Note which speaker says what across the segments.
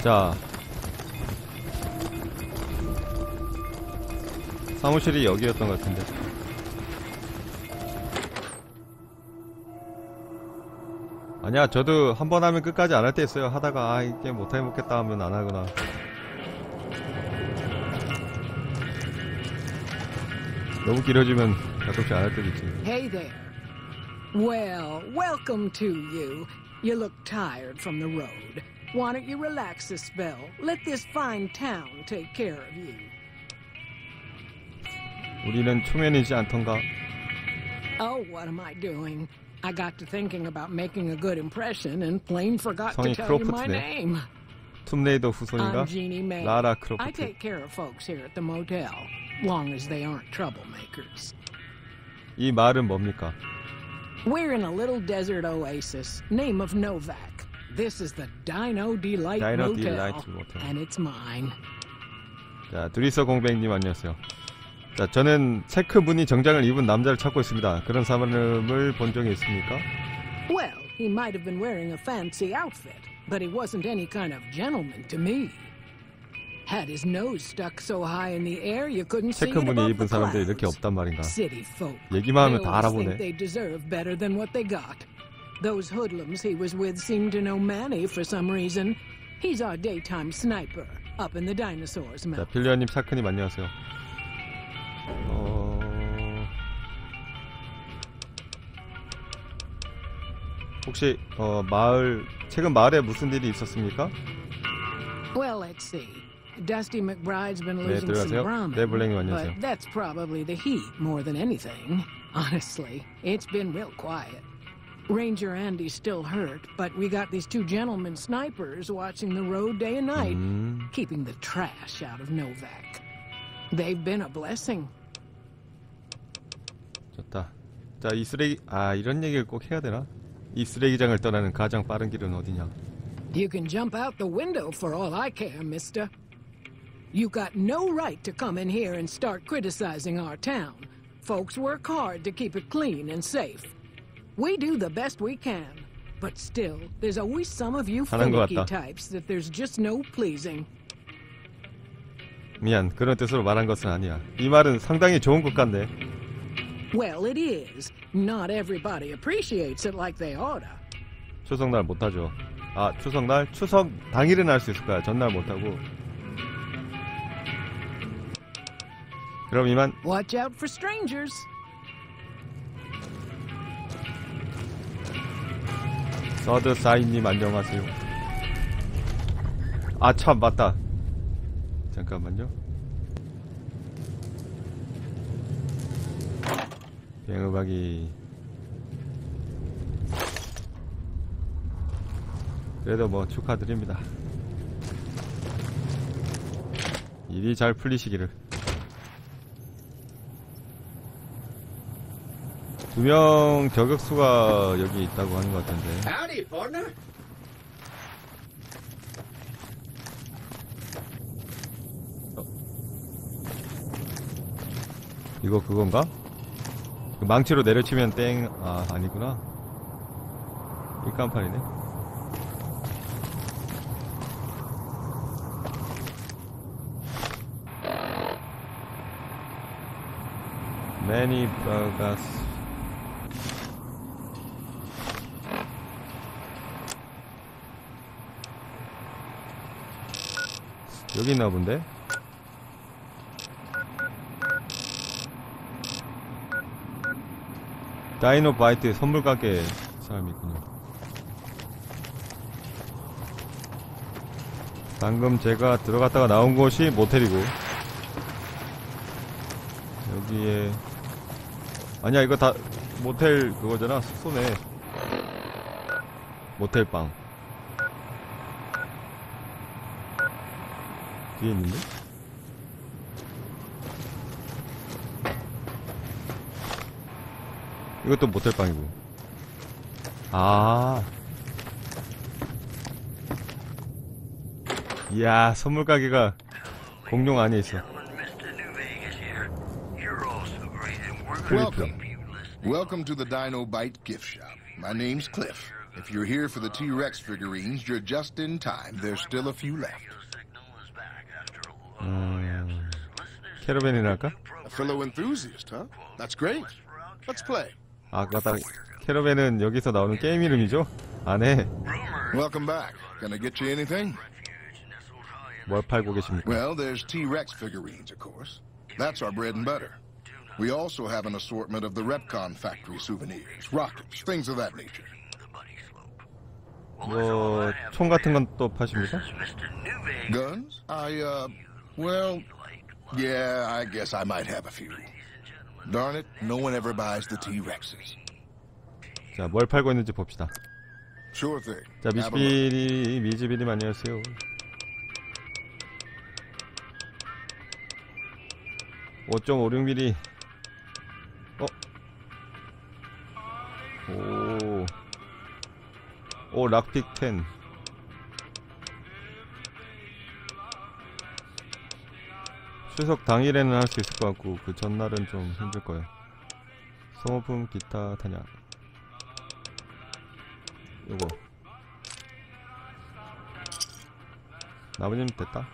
Speaker 1: 자, 사무실이 여기였던 것 같은데. 아니야, 저도 한 번 하면 끝까지 안 할 때 있어요. 하다가 아 이게 못해먹겠다 하면 안 하거나. 너무 길어지면 가끔씩 안 할 때도 있지.
Speaker 2: Hey there. Well, welcome to you. You look tired from the road. Why don't you relax a spell? Let this fine town take care of you.
Speaker 1: 우리는 초면이지 않던가?
Speaker 2: Oh, what am I doing? I got to thinking about making a good impression and plain forgot to
Speaker 1: 성이
Speaker 2: tell you my
Speaker 1: 크로프트네.
Speaker 2: name.
Speaker 1: 툼레이더 후손인가?
Speaker 2: I'm Jeannie May.
Speaker 1: 라라
Speaker 2: I
Speaker 1: 크로프트.
Speaker 2: take care of folks here at the motel, long as they aren't troublemakers.
Speaker 1: 이 말은 뭡니까?
Speaker 2: We're in a little desert oasis, name of Novak. This is the Dino Delight
Speaker 1: Dino
Speaker 2: Motel,
Speaker 1: Delight Motel.
Speaker 2: and it's mine.
Speaker 1: 자, 둘이서 공백님 안녕하세요. 자, 저는 체크 무늬 정장을 입은 남자를 찾고 있습니다. 그런 사람을 본 적이 있습니까?
Speaker 2: Well, he might have been wearing a fancy outfit, but he wasn't any kind of gentleman to me. Had his nose stuck so high in the air you couldn't see
Speaker 1: 체크
Speaker 2: it
Speaker 1: 무늬
Speaker 2: above
Speaker 1: 입은
Speaker 2: the
Speaker 1: 사람들이 이렇게
Speaker 2: clouds.
Speaker 1: 없단 말인가?
Speaker 2: City folk.
Speaker 1: 얘기만 하면
Speaker 2: They
Speaker 1: 다
Speaker 2: always think
Speaker 1: 알아보네.
Speaker 2: they deserve better than what they got. Those hoodlums he was with seemed to know Manny for some reason. He's our daytime sniper up in the dinosaurs'
Speaker 1: 자,
Speaker 2: mouth.
Speaker 1: 필리아님, 사크님 안녕하세요. 혹시 마을 최근 마을에 무슨 일이 있었습니까?
Speaker 2: Well, let's see. Dusty McBride's been
Speaker 1: 네,
Speaker 2: losing some
Speaker 1: 들어가세요.
Speaker 2: ramen,
Speaker 1: 네, 블랭님 안녕하세요.
Speaker 2: but that's probably the heat more than anything. Honestly, it's been real quiet. Ranger Andy's still hurt, but we got these two gentlemen snipers watching the road day and night, keeping the trash out of Novak. They've been a blessing.
Speaker 1: 좋다. 자, 이 쓰레기 이런 얘기를 꼭 해야 되나? 이 쓰레기장을 떠나는 가장 빠른 길은 어디냐?
Speaker 2: You can jump out the window for all I care, mister. You got no right to come in here and start criticizing our town. Folks work hard to keep it clean and safe. We do the best we can. But still, there's always some of you
Speaker 1: 화난 것
Speaker 2: finicky
Speaker 1: 같다.
Speaker 2: types that there's just no pleasing.
Speaker 1: 미안, 그런 뜻으로 말한 것은 아니야. 이 말은 상당히 좋은 것 같네.
Speaker 2: Well, it is. Not everybody appreciates it like they oughta.
Speaker 1: 추석날 못하죠. 추석날? 추석 당일은 할 수 있을 거야. 전날 못하고. 그럼 이만.
Speaker 2: Watch out for strangers.
Speaker 1: 서드 사인님 안녕하세요. 참 맞다. 잠깐만요. 비행음악이 그래도 뭐 축하드립니다. 일이 잘 풀리시기를. 2명 저격수가 여기 있다고 하는 것 같은데.
Speaker 3: Howdy, partner.
Speaker 1: 이거 그건가? 그 망치로 내려치면 땡. 아니구나. 이 깜판이네. 뉴베가스. 여기 있나 본데? 다이노바이트 선물 가게 사람이 있군요. 방금 제가 들어갔다가 나온 곳이 모텔이고, 여기에 아니야, 이거 다 모텔 그거잖아. 숙소네. 모텔방 뒤에 있는데? 이것도 모텔방이고. 이야, 선물 가게가 공룡 안에 있어.
Speaker 4: Welcome. Welcome to the Dino Bite gift shop. My name's Cliff.
Speaker 3: If you're here for the T-Rex figurines, you're just in time. There's still a few left.
Speaker 1: 캐러밴이나 할까?
Speaker 3: A fellow enthusiast, huh? That's great. Let's play.
Speaker 1: 아, 맞다. 캐러밴은 여기서 나오는 게임 이름이죠? 안 해.
Speaker 3: Welcome back. Can I get you anything?
Speaker 1: 뭘 팔고 계십니까?
Speaker 3: Well, there's T-Rex figurines, of course. That's our bread and butter. We also have an assortment of the Repcon factory souvenirs, rockets, things of that nature.
Speaker 1: 뭐, 총 같은 건 또 파십니까?
Speaker 3: Guns? Well, yeah, I guess I might have a few. Darn it, no one ever buys the T-Rexes.
Speaker 1: 자, 뭘 팔고 있는지 봅시다.
Speaker 3: Sure thing.
Speaker 1: 자, 미즈비님 안녕하세요. (5.56mm) 오, 락픽 10. 추석 당일에는 할 수 있을 것 같고 그 전날은 좀 힘들 거예요. 소모품 기타 탄약. 요거 나머지는 됐다.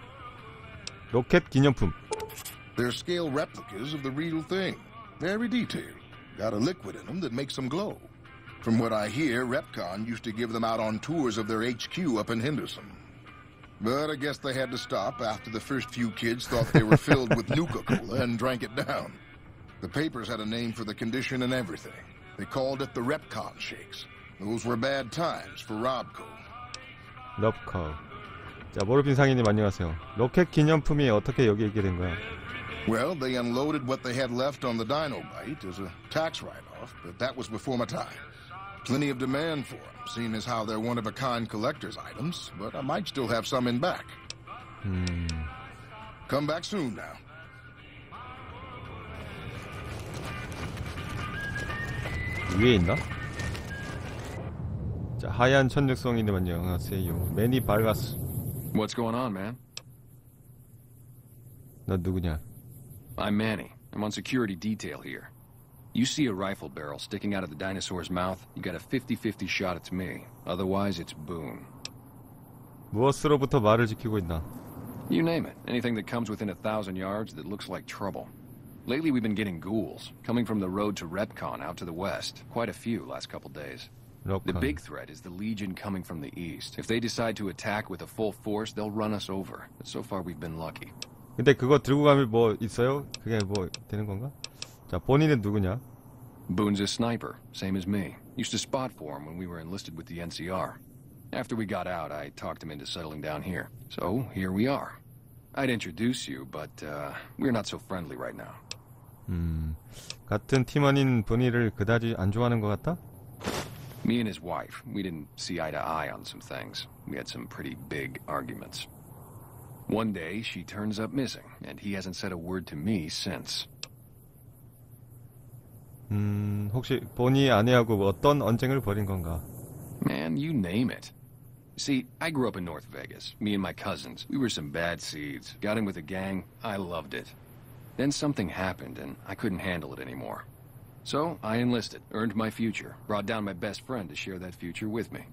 Speaker 1: 로켓 기념품.
Speaker 3: They're scale replicas of the real thing. Very detailed. Got a liquid in them that makes them glow. From what I hear, Repcon used to give them out on tours of their HQ up in Henderson. But I guess they had to stop after the first few kids thought they were filled with Nuka-Cola and drank it down. The papers had a name for the condition and everything. They called it the Repcon shakes. Those were bad times for Robco.
Speaker 1: 럽커. 자, 모르핀 상인님 안녕하세요. 로켓 기념품이 어떻게 여기 있게 된 거야?
Speaker 3: Well, they unloaded what they had left on the Dinobite as a tax write-off, but that was before my time. Plenty of demand for them, seeing as how they're one-of-a-kind collector's items, but I might still have some in back. Come back soon now.
Speaker 1: 위에 있나? 자, 하얀 천육성이님 안녕하세요. 매니 발가스.
Speaker 4: What's going on, man?
Speaker 1: 너 누구냐?
Speaker 4: I'm Manny. I'm on security detail here. You see a rifle barrel sticking out of the dinosaur's mouth, you got a 50-50 shot it's me. Otherwise, it's Boone.
Speaker 1: 무엇으로부터 말을 지키고 있나?
Speaker 4: You name it. Anything that comes within 1,000 yards that looks like trouble. Lately, we've been getting ghouls, coming from the road to Repcon out to the west. Quite a few last couple days. The big threat is the Legion coming from the east. If they decide to attack with a full force, they'll run us over. But so far, we've been lucky.
Speaker 1: 근데 그거 들고 가면 뭐 있어요? 그게 뭐 되는 건가? 자, 본인은 누구냐?
Speaker 4: Boone's a sniper, same as me. Used to spot for him when we were enlisted with the NCR. After we got out, I talked him into settling down here. So, here we are. I'd introduce you, but we're not so friendly right now.
Speaker 1: 같은 팀원인 분이를 그다지 안 좋아하는 것 같다?
Speaker 4: Me and his wife, we didn't see eye to eye on some things. We had some pretty big arguments. One day, she turns up missing, and he hasn't said a word to me since.
Speaker 1: 혹시 본이 아내하고 어떤 언쟁을 벌인 건가?
Speaker 4: Man, you name it. See, I grew up in North Vegas. Me and my cousins, we were some bad seeds. Got in with a gang, I loved it. Then something happened, and I couldn't handle it anymore. So, I enlisted, earned my future, brought down my best friend to share that future with me.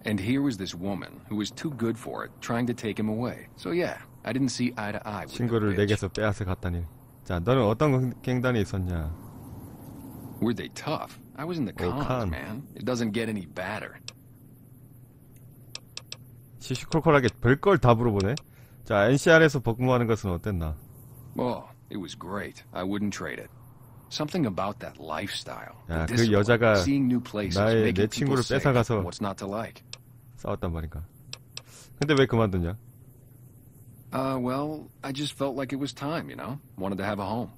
Speaker 4: And here was this woman who was too good for it, trying to take him away. So yeah, I didn't see eye to eye with
Speaker 1: 친구를
Speaker 4: the bitch.
Speaker 1: 내게서 빼앗아 갔다니. 자, 너는 어떤 갱단에 있었냐?
Speaker 4: Were they tough? I was in the cons,
Speaker 1: Con.
Speaker 4: man. It doesn't get any badder.
Speaker 1: 시시콜콜하게 별걸 다 물어보네. 자, NCR에서 복무하는 것은 어땠나?
Speaker 4: Oh, it was great. I wouldn't trade it. Something about that lifestyle.
Speaker 1: 야,
Speaker 4: the
Speaker 1: 그
Speaker 4: discipline,
Speaker 1: 여자가
Speaker 4: seeing new places,
Speaker 1: 나의 내
Speaker 4: making people
Speaker 1: 친구를
Speaker 4: safe.
Speaker 1: 뺏어가서
Speaker 4: What's not to like?
Speaker 1: 싸웠단 말인가? 근데 왜 그만두냐?
Speaker 4: Well, I just felt like it was time, you know? Wanted to have a home.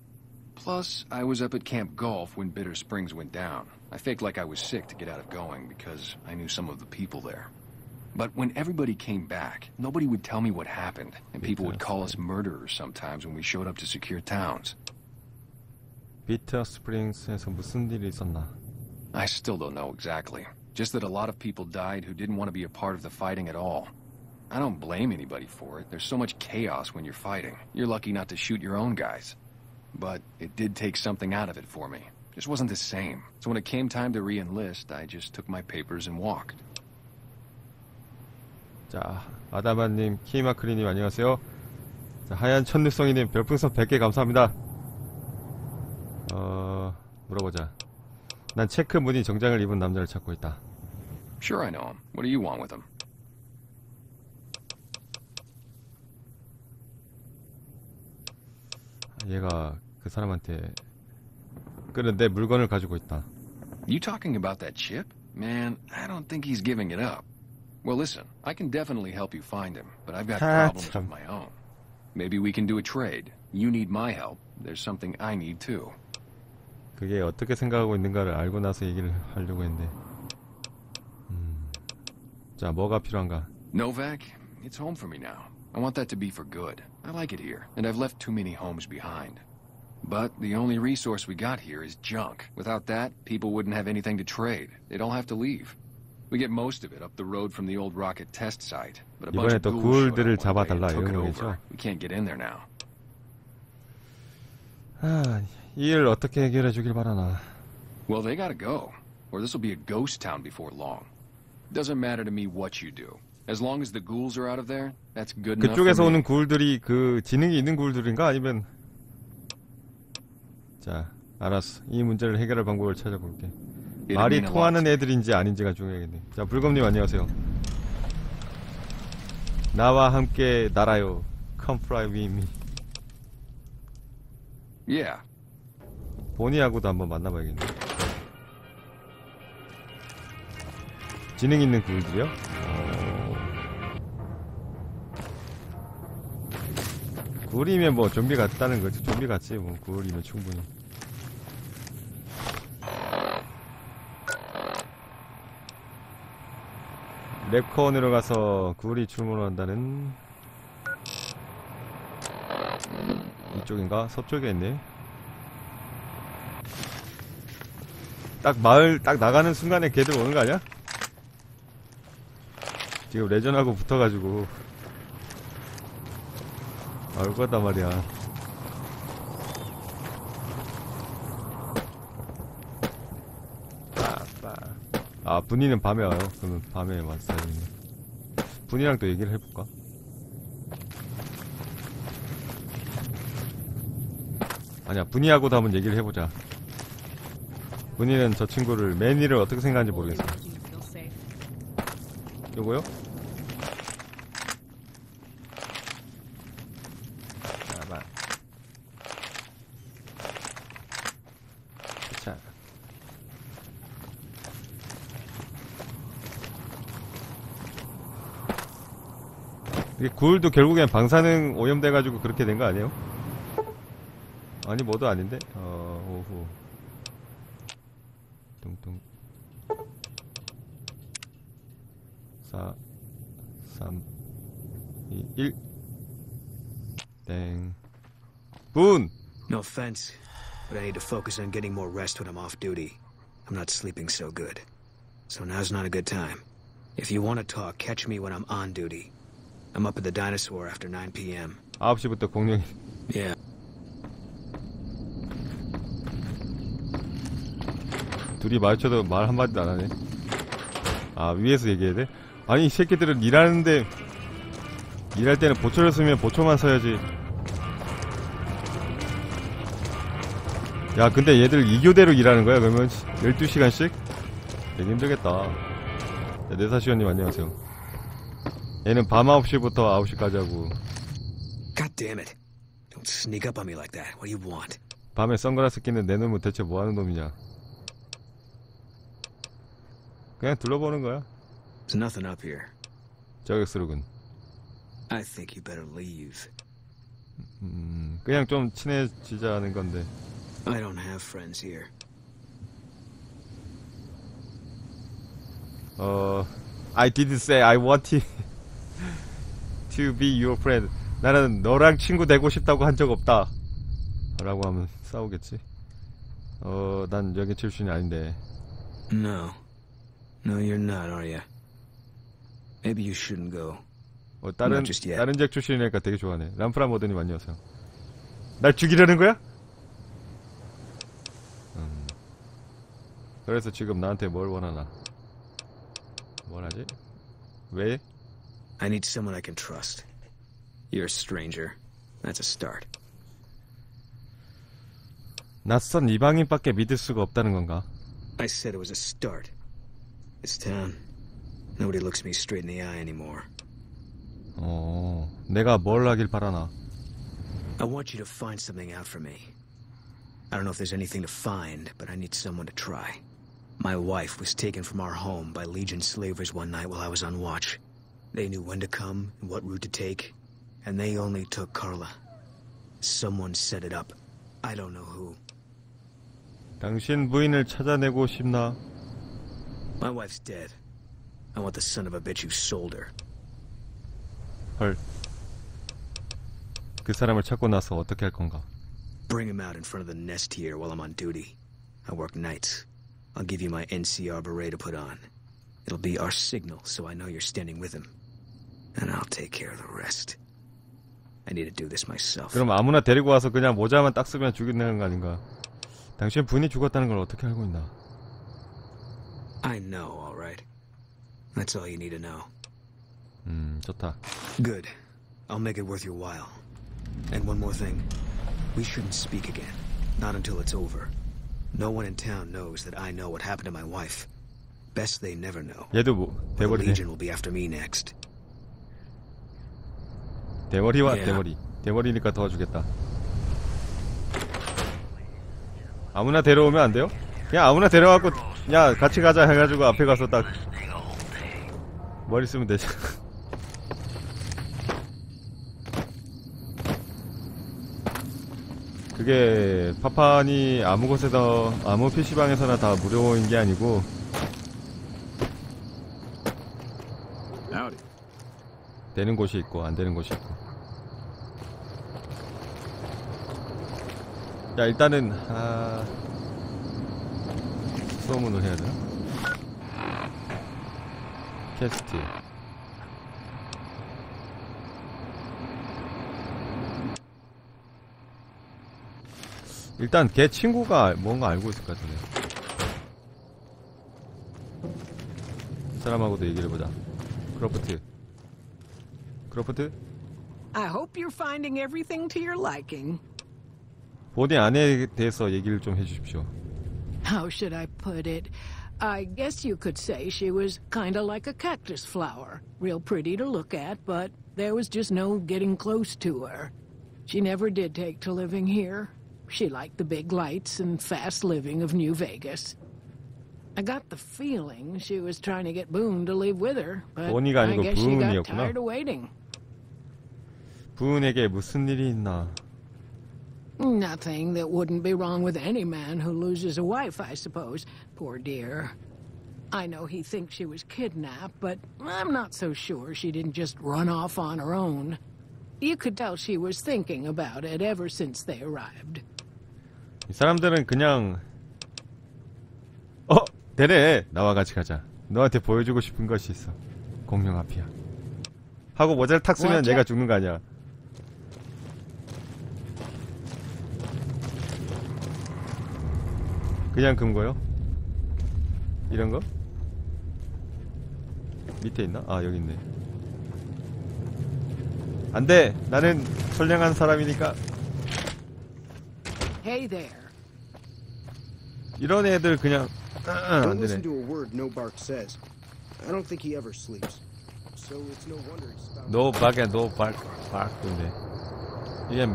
Speaker 4: Plus, I was up at Camp Golf when Bitter Springs went down. I faked like I was sick to get out of going because I knew some of the people there. But when everybody came back, nobody would tell me what happened, and people would call us murderers sometimes when we showed up to secure towns.
Speaker 1: 비터 스프링스에서 무슨 일이 있었나?
Speaker 4: I still don't know exactly. Just that a lot of people died who didn't want to be a part of the fighting at all. I don't blame anybody for it. There's so much chaos when you're fighting. You're lucky not to shoot your own guys. But it did take something out of it for me. Just wasn't the same. So when it came time to re-enlist, I just took my papers and walked.
Speaker 1: 자, 아다마님, 키마크리님 안녕하세요. 자, 하얀 천눈송이님 별풍선 100개 감사합니다. 물어보자. 난 체크 무늬 정장을 입은 남자를 찾고 있다.
Speaker 4: Sure, I know him. What do you want with him?
Speaker 1: 얘가 그 사람한테 끄는데 물건을 가지고 있다.
Speaker 4: You talking about that chip? Man, I don't think he's giving it up. Well, listen, I can definitely help you find him, but I've got problems of my own. Maybe we can do a trade. You need my help. There's something I need too.
Speaker 1: 그게 어떻게 생각하고 있는가를 알고 나서 얘기를 하려고 했는데. 자, 뭐가 필요한가?
Speaker 4: Novak, it's home for me now. I want that to be for good. I like it here, and I've left too many homes behind. But the only resource we got here is junk. Without that, people wouldn't have anything to trade. They'd all have to leave. We get most of it up the road from the old rocket test site. But a bunch
Speaker 1: 이번에
Speaker 4: of
Speaker 1: 또
Speaker 4: ghouls showed
Speaker 1: 굴들을
Speaker 4: up one day and
Speaker 1: 잡아달라
Speaker 4: took it
Speaker 1: 이런
Speaker 4: over.
Speaker 1: 거겠죠?
Speaker 4: We can't get in there now.
Speaker 1: 이 일 어떻게 해결해 주길 바라나.
Speaker 4: Well, they gotta go, or this will be a ghost town before long. Doesn't matter to me what you do. As long as the ghouls are out of there, that's good enough for
Speaker 1: 그쪽에서
Speaker 4: me.
Speaker 1: 오는 굴들이 그 지능이 있는 굴들인가? 아니면 자, 알았어. 이 문제를 해결할 방법을 찾아볼게. 말이 통하는 애들인지 아닌지가 중요하겠네. 자, 불검님 안녕하세요. 나와 함께 날아요. Come fly with me.
Speaker 4: Yeah.
Speaker 1: 보니하고도 한번 만나봐야겠네. 지능 있는 굴들이요? 굴이면 뭐 좀비 같다는 거지. 좀비 같지 뭐. 굴이면 충분히. 랩콘으로 가서 굴이 출몰한다는 이쪽인가? 서쪽에 있네. 딱 마을 딱 나가는 순간에 걔들 오는 거 아니야? 지금 레전하고 붙어가지고 올 거단 말이야. 아, 분이는 밤에 와요. 그러면 밤에 왔어요. 분이랑 또 얘기를 해볼까? 아니야, 분이하고도 한번 얘기를 해보자. 분이는 저 친구를, 매니를 어떻게 생각하는지 모르겠어. 요거요? 자, 자. 이게 굴도 결국엔 방사능 오염돼가지고 그렇게 된 거 아니에요? 아니, 뭐도 아닌데? 오후. 뚱뚱. 4, 3, 2, 1. 땡. 분!
Speaker 5: No offense, but I need to focus on getting more rest when I'm off duty. I'm not sleeping so good. So now's not a good time. If you want to talk, catch me when I'm on duty. I'm up at the dinosaur after 9 p.m.
Speaker 1: 9시부터 공룡이.
Speaker 5: Yeah.
Speaker 1: 둘이 마주쳐도 말 한마디도 안 하네. 아, 위에서 얘기해야 돼? 아니, 이 새끼들은 일하는데, 일할 때는 보초를 쓰면 보초만 써야지. 야, 근데 얘들 2교대로 일하는 거야, 그러면? 12시간씩? 되게 힘들겠다. 네, 내사시원님 안녕하세요. 얘는 밤 9시부터 9시까지 하고.
Speaker 5: God damn it. Don't sneak up on me like that. What do you want?
Speaker 1: 밤에 선글라스 끼는 내 놈은 대체 뭐 하는 놈이냐? 그냥 둘러보는 거야.
Speaker 5: There's nothing up here.
Speaker 1: 저격수룩은.
Speaker 5: I think you better leave.
Speaker 1: 그냥 좀 친해지자는 건데.
Speaker 5: I don't have friends here.
Speaker 1: I didn't say I wanted to be your friend. 나는 너랑 친구 되고 싶다고 한 적 없다. 라고 하면 싸우겠지. 난 여기 출신이 아닌데.
Speaker 5: No. No, you're not, are you? Maybe you shouldn't go.
Speaker 1: 다른
Speaker 5: just yet.
Speaker 1: 다른 잭 출신이니까 되게 좋아하네. 람프라 모드님 안녕하세요. 날 죽이려는 거야? 그래서 지금 나한테 뭘 원하나? 뭘 하지? 왜?
Speaker 5: I need someone I can trust. You're a stranger. That's a start.
Speaker 1: 낯선 이방인밖에 믿을 수가 없다는 건가?
Speaker 5: I said it was a start. This town, nobody looks me straight in the eye anymore.
Speaker 1: 내가 뭘 하길 바라나?
Speaker 5: I want you to find something out for me. I don't know if there's anything to find, but I need someone to try. My wife was taken from our home by Legion slavers one night while I was on watch. They knew when to come and what route to take, and they only took Carla. Someone set it up. I don't know who.
Speaker 1: 당신 부인을 찾아내고 싶나?
Speaker 5: My wife's dead. I want the son of a bitch who sold her.
Speaker 1: 헐. 그 사람을 찾고 나서 어떻게 할 건가?
Speaker 5: Bring him out in front of the nest here while I'm on duty. I work nights. I'll give you my NCR beret to put on. It'll be our signal, so I know you're standing with him. And I'll take care of the rest. I need to do this myself.
Speaker 1: 그럼 아무나 데리고 와서 그냥 모자만 딱 쓰면 죽인다는 거 아닌가? 당신 부인이 죽었다는 걸 어떻게 알고 있나?
Speaker 5: I know, all right. That's all you need to know.
Speaker 1: 좋다.
Speaker 5: Good. I'll make it worth your while. And one more thing. We shouldn't speak again. Not until it's over. No one in town knows that I know what happened to my wife. Best they never know.
Speaker 1: 얘도 뭐
Speaker 5: The
Speaker 1: 대머리네.
Speaker 5: Legion will be after me next.
Speaker 1: 대머리와
Speaker 5: Yeah.
Speaker 1: 대머리. 대머리니까 도와주겠다. 아무나 데려오면 안 돼요? 그냥 아무나 데려와갖고 야 같이 가자 해가지고 앞에 가서 딱 머리 쓰면 되지. 그게 파판이 아무 곳에서 아무 PC방에서나 다 무료인 게 아니고 되는 곳이 있고 안 되는 곳이 있고. 야 일단은 소문을 해야 되나? 캐스트. 일단 걔 친구가 뭔가 알고 있을 것 같은데. 이 사람하고도 얘기를 해보자. 크로프트.
Speaker 2: I hope you're finding everything to your liking.
Speaker 1: 본의 아내에 대해서 얘기를 좀 해주십시오.
Speaker 2: How should I put it? I guess you could say she was kinda like a cactus flower. Real pretty to look at, but there was just no getting close to her. She never did take to living here. She liked the big lights and fast living of New Vegas. I got the feeling she was trying to get Boone to leave with her, but
Speaker 1: 보니가
Speaker 2: I
Speaker 1: 아니고
Speaker 2: guess she got
Speaker 1: 부은이었구나.
Speaker 2: tired of waiting.
Speaker 1: 부은에게 무슨 일이 있나?
Speaker 2: Nothing that wouldn't be wrong with any man who loses a wife, I suppose. Poor dear. I know he thinks she was kidnapped, but I'm not so sure she didn't just run off on her own. You could tell she was thinking about it ever since they arrived.
Speaker 1: 이 사람들은 그냥 되래. 나와 같이 가자. 너한테 보여주고 싶은 것이 있어. 공룡 앞이야. 하고 모자를 탁 쓰면
Speaker 2: 뭐지?
Speaker 1: 얘가 죽는 거 아니야. 그냥 금고요? 이런 거? 밑에 있나? 아 여기 있네. 안 돼! 나는 선량한 사람이니까.
Speaker 2: Hey there.
Speaker 1: 이런 애들 그냥 안
Speaker 6: Don't
Speaker 1: 되네.
Speaker 6: listen to a word No Bark says. I don't think he ever sleeps. So it's no wonder he's found...
Speaker 1: 노 박에 노 박인데 이게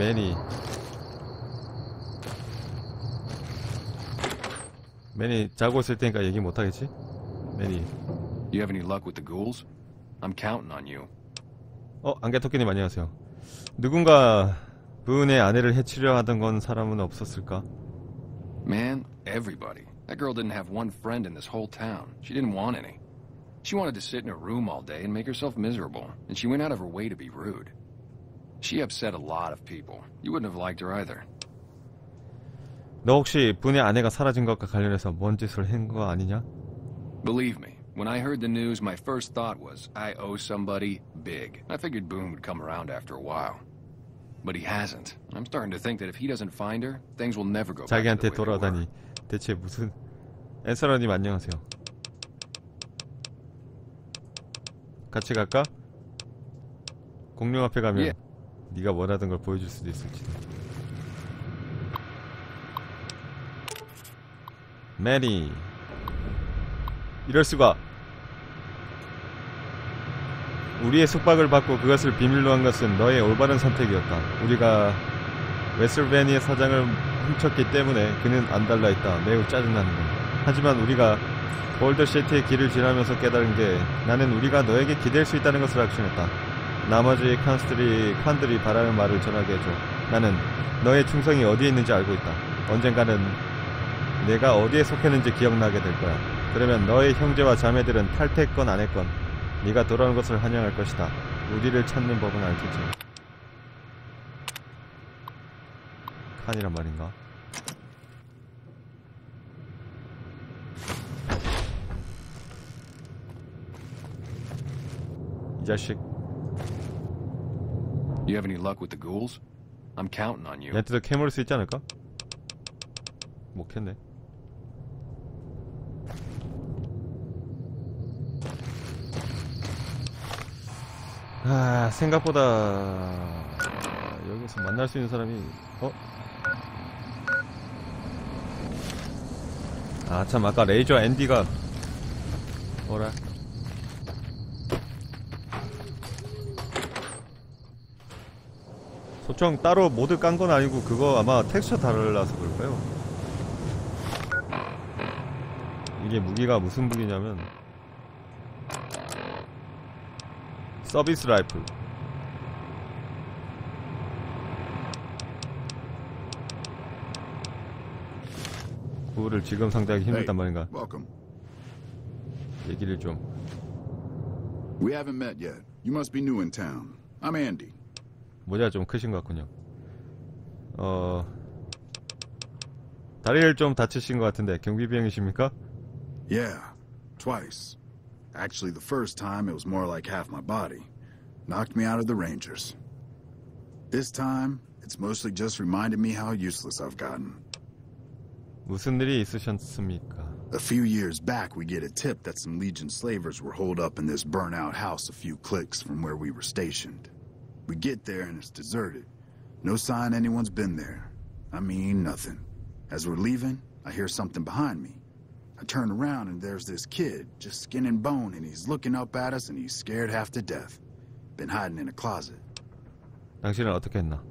Speaker 1: 매니 자고 있을 테니까 얘기 못 하겠지? 매니.
Speaker 4: You have any luck with the ghouls? I'm counting on you.
Speaker 1: 안개토끼님 안녕하세요. 누군가 부은의 아내를 해치려 하던 건 사람은 없었을까?
Speaker 4: Man, everybody. That girl didn't have one friend in this whole town. She didn't want any. She wanted to sit in her room all day and make herself miserable, and she went out of her way to be rude. She upset a lot of people. You wouldn't have liked her either.
Speaker 1: 너 혹시 부은의 아내가 사라진 것과 관련해서 뭔 짓을 한 거 아니냐?
Speaker 4: Believe me, when I heard the news, my first thought was, I owe somebody big. I figured Boone would come around after a while. But he hasn't. I'm starting to think that if he doesn't find her, things will never go back to
Speaker 1: 자기한테
Speaker 4: the way they were.
Speaker 1: 돌아다니 대체 무슨... 앤서러님 안녕하세요. 같이 갈까? 공룡 앞에 가면
Speaker 4: 예.
Speaker 1: 네가 원하던 걸 보여줄 수도 있을지도. 메리. 이럴 수가. 우리의 속박을 받고 그것을 비밀로 한 것은 너의 올바른 선택이었다. 우리가 웨슬베니의 사장을 훔쳤기 때문에 그는 안달나있다. 매우 짜증나는 거야. 하지만 우리가 볼더시티의 길을 지나면서 깨달은 게 나는 우리가 너에게 기댈 수 있다는 것을 확신했다. 나머지 칸들이 바라는 말을 전하게 해줘. 나는 너의 충성이 어디에 있는지 알고 있다. 언젠가는 내가 어디에 속했는지 기억나게 될 거야. 그러면 너의 형제와 자매들은 탈퇴했건 안 했건 네가 돌아오는 것을 환영할 것이다. 우리를 찾는 법은 알겠지. 칸이란 말인가? 이 자식.
Speaker 4: You have any luck with the ghouls? I'm counting on you.
Speaker 1: 얘한테도 캐물을 수 있지 않을까? 못 캤네. 아, 생각보다 여기서 만날 수 있는 사람이 아, 참 아까 레이저 앤디가 뭐라 소총 따로 모드 깐 건 아니고 그거 아마 텍스처 달라서 그럴까요? 이게 무기가 무슨 무기냐면 서비스 라이플. 그거를 지금 상대하기 힘들단 말인가?
Speaker 7: Welcome.
Speaker 1: 얘기를 좀.
Speaker 7: We haven't met yet. You must be new in town. I'm Andy.
Speaker 1: 모자가 좀 크신 것 같군요. 다리를 좀 다치신 것 같은데 경비병이십니까?
Speaker 7: Yeah, twice. Actually, the first time it was more like half my body. Knocked me out of the Rangers. This time, it's mostly just reminded me how useless I've gotten.
Speaker 1: 무슨 일이 있으셨습니까?
Speaker 7: A few years back, we get a tip that some Legion slavers were holed up in this burnt-out house a few clicks from where we were stationed. We get there and it's deserted. No sign anyone's been there. I mean, nothing. As we're leaving, I hear something behind me. I turn around and there's this kid, just skin and bone, and he's looking up at us and he's scared half to death. Been hiding in a closet.
Speaker 1: 당신은 어떻게 했나?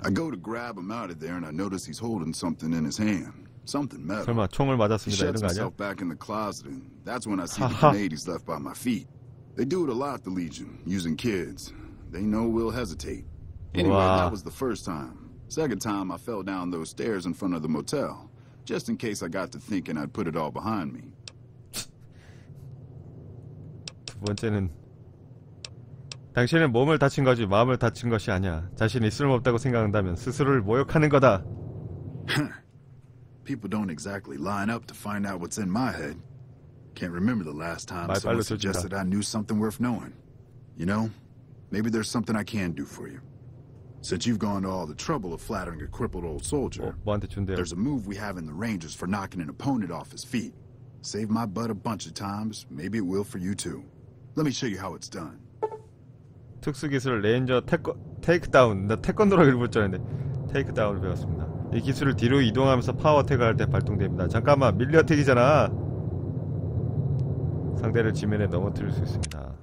Speaker 7: I go to grab him out of there and I notice he's holding something in his hand. Something metal.
Speaker 1: 설마 총을
Speaker 7: He
Speaker 1: 맞았습니다 이런
Speaker 7: shuts
Speaker 1: 거 아니야?
Speaker 7: himself back in the closet and that's when I see the grenade he's left by my feet. They do it a lot, the Legion, using kids. They know we'll hesitate. Anyway,
Speaker 1: Wow.
Speaker 7: that was the first time. Second time, I fell down those stairs in front of the motel. Just in case I got to thinking I'd put it all behind me.
Speaker 1: 두 번째는 당신은 몸을 다친 거지 마음을 다친 것이 아니야. 자신이 쓸모없다고 생각한다면 스스로를 모욕하는 거다.
Speaker 7: People don't exactly line up to find out what's in my head. Can't remember the last time
Speaker 1: 말
Speaker 7: someone
Speaker 1: 빨리 써준다.
Speaker 7: suggested I knew something worth knowing. You know, maybe there's something I can do for you. Since you've gone to all the trouble of flattering a crippled old soldier,
Speaker 1: 뭐한테 준대요.
Speaker 7: there's a move we have in the Rangers for knocking an opponent off his feet. Saved my butt a bunch of times. Maybe it will for you too. Let me show you how it's done.
Speaker 1: 특수기술 레인저 테이크다운. 나 태권도라고 읽을 줄 알았는데 테이크다운을 배웠습니다. 이 기술을 뒤로 이동하면서 파워어택을 할 때 발동됩니다. 잠깐만, 밀리어택이잖아. 상대를 지면에 넘어뜨릴 수 있습니다.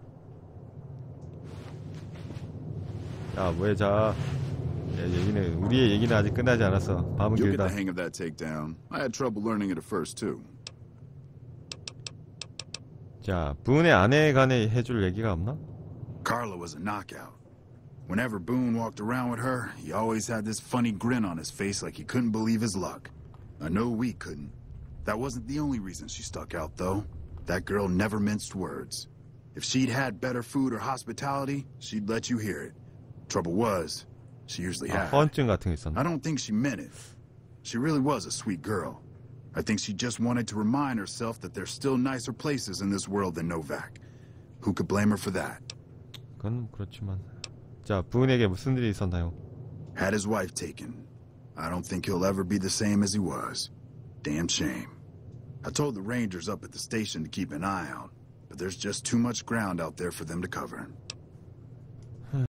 Speaker 1: 야, 뭐해, 자. 우리의 얘기는 아직 끝나지 않았어. 밤은
Speaker 7: You'll get
Speaker 1: 길다.
Speaker 7: the hang of that takedown. I had trouble learning it at first too.
Speaker 1: 자, 부은의 아내에 관해 해줄 얘기가 없나?
Speaker 7: Carla was a knockout. Whenever Boone walked around with her, he always had this funny grin on his face like he couldn't believe his luck. I know we couldn't. That wasn't the only reason she stuck out, though. That girl never minced words. If she'd had better food or hospitality, she'd let you hear it. Trouble was, she usually had.
Speaker 1: 허언증 같은 게 있었나?
Speaker 7: I don't think she meant it. She really was a sweet girl. I think she just wanted to remind herself that there's still nicer places in this world than Novak. Who could blame her for that?
Speaker 1: 그건 그렇지만. 자, 부은에게 무슨 일이 있었나요?
Speaker 7: Had his wife taken. I don't think he'll ever be the same as he was. Damn shame. I told the Rangers up at the station to keep an eye out, but there's just too much ground out there for them to cover.